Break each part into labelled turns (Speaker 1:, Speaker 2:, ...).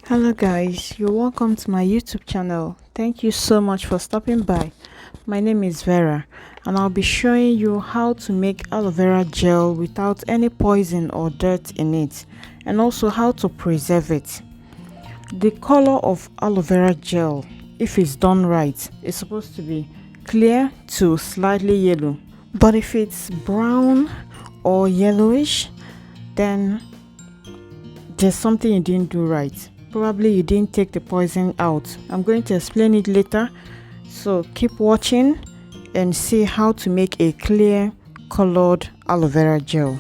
Speaker 1: Hello guys, you're welcome to my YouTube channel. Thank you so much for stopping by. My name is Vera and I'll be showing you how to make aloe vera gel without any poison or dirt in it, and also how to preserve it. The color of aloe vera gel, if it's done right, is supposed to be clear to slightly yellow, but if it's brown or yellowish, then there's something you didn't do right. Probably you didn't take the poison out. I'm going to explain it later, so keep watching and see how to make a clear colored aloe vera gel.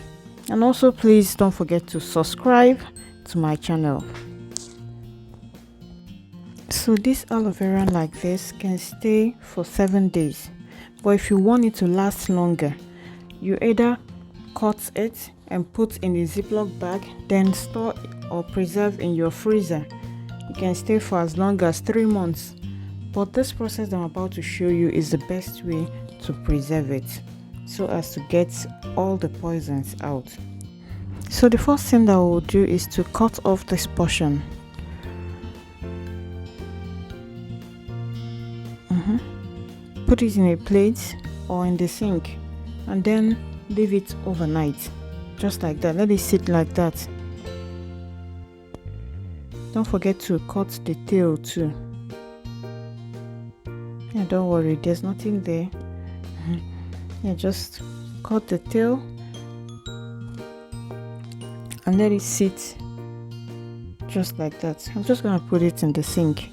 Speaker 1: And also please don't forget to subscribe to my channel. So this aloe vera like this can stay for 7 days, but if you want it to last longer, you either cut it and put in a Ziploc bag, then store or preserve in your freezer. It can stay for as long as 3 months, but this process I'm about to show you is the best way to preserve it so as to get all the poisons out. So the first thing that we'll do is to cut off this portion. Put it in a plate or in the sink and then leave it overnight, just like that. Let it sit like that. Don't forget to cut the tail too. Yeah, don't worry, there's nothing there. Yeah, just cut the tail and let it sit just like that. I'm just gonna put it in the sink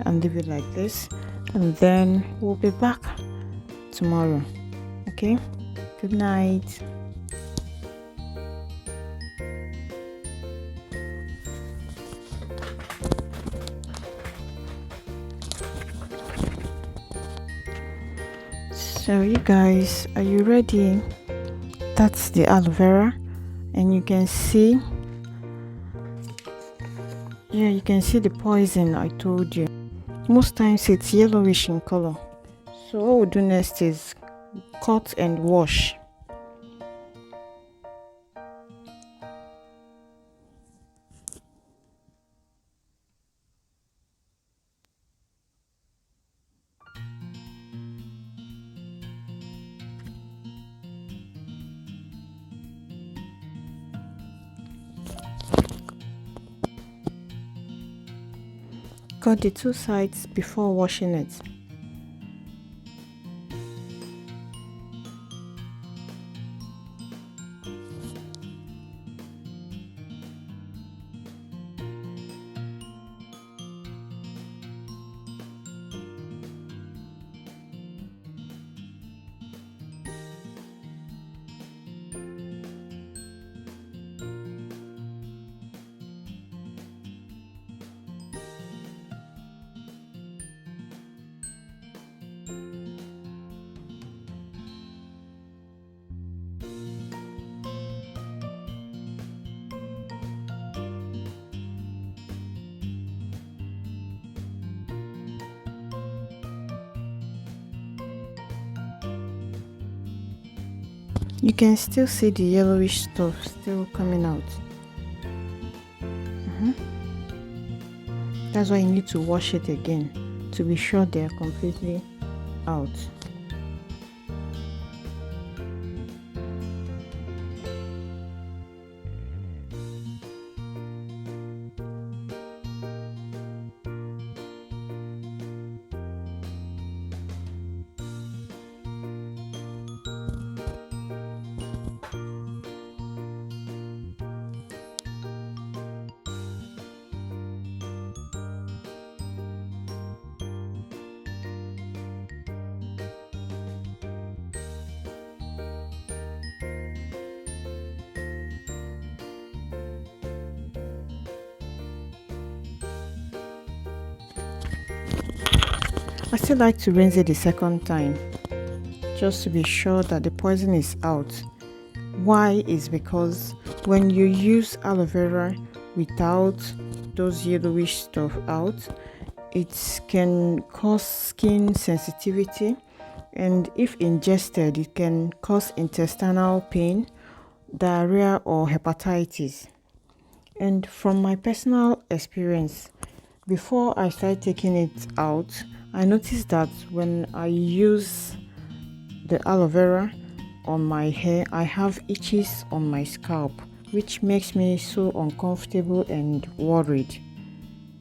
Speaker 1: and leave it like this, and then we'll be back tomorrow. Okay, good night. So you guys, are you ready? That's the aloe vera, and you can see, yeah, you can see the poison I told you. Most times it's yellowish in color. So what we'll do next is cut and wash. Cut the two sides before washing it. You can still see the yellowish stuff still coming out. That's why you need to wash it again to be sure they are completely out. I still like to rinse it the second time just to be sure that the poison is out. Why is because when you use aloe vera without those yellowish stuff out, it can cause skin sensitivity, and if ingested it can cause intestinal pain, diarrhea or hepatitis. And from my personal experience, Before I started taking it out, I noticed that when I use the aloe vera on my hair, I have itches on my scalp, which makes me so uncomfortable and worried.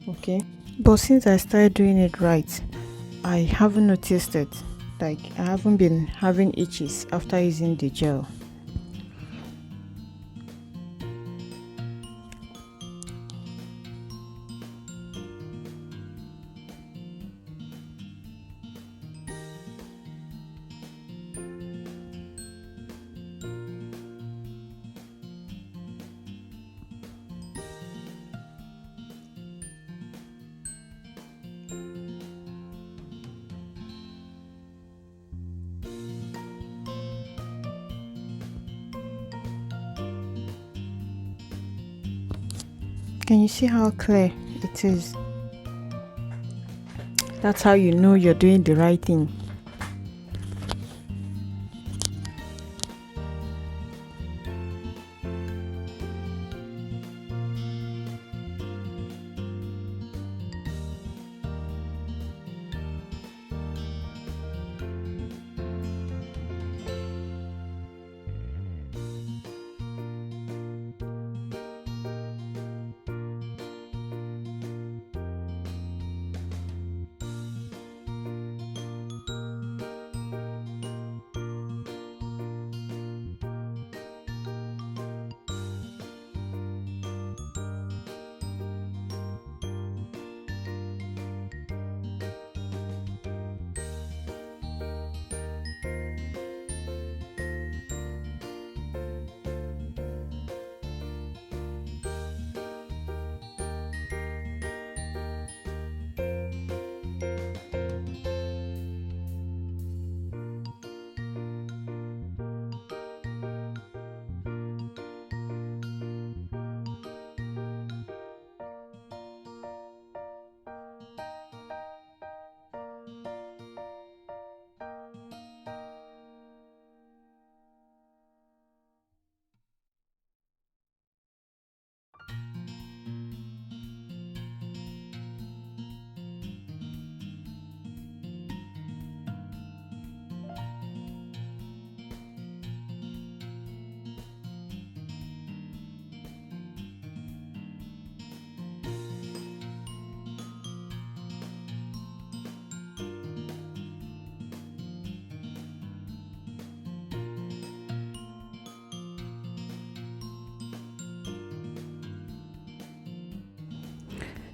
Speaker 1: Okay, but since I started doing it right, I haven't noticed it. Like, I haven't been having itches after using the gel. Can you see how clear it is? That's how you know you're doing the right thing.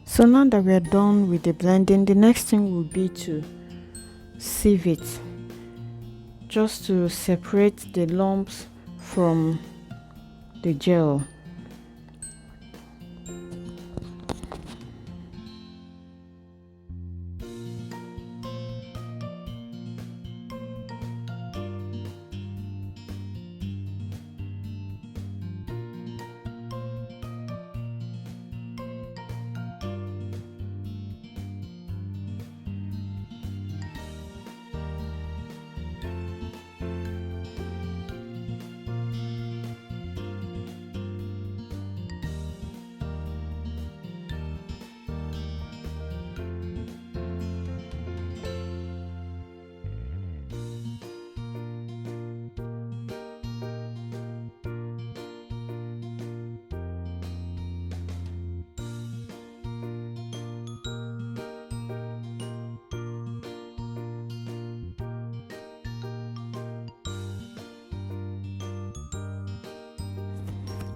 Speaker 1: So now that we are done with the blending, the next thing will be to sieve it, just to separate the lumps from the gel.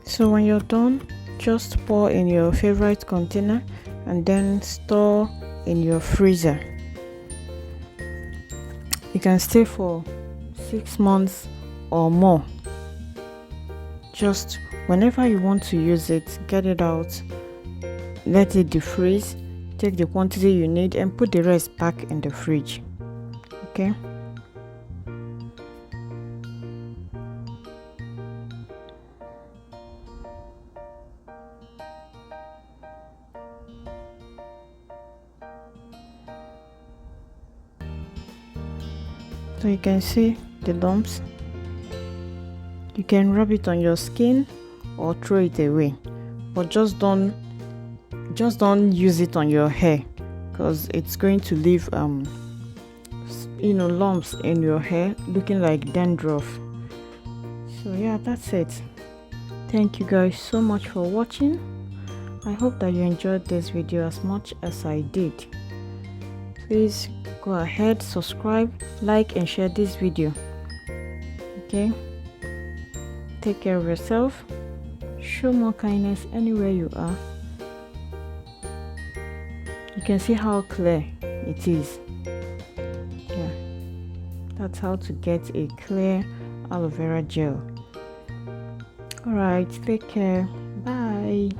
Speaker 1: So when you're done, just pour in your favorite container and then store in your freezer. You can stay for 6 months or more. Just whenever you want to use it, get it out, let it defreeze, take the quantity you need and put the rest back in the fridge. Okay. So you can see the lumps. You can rub it on your skin or throw it away, but just don't just don't use it on your hair, because it's going to leave lumps in your hair looking like dandruff. So yeah, that's it. Thank you guys so much for watching. I hope that you enjoyed this video as much as I did. Please go ahead, subscribe, like and share this video. Okay, take care of yourself, show more kindness anywhere you are. You can see how clear it is. Yeah, that's how to get a clear aloe vera gel. All right, take care, bye.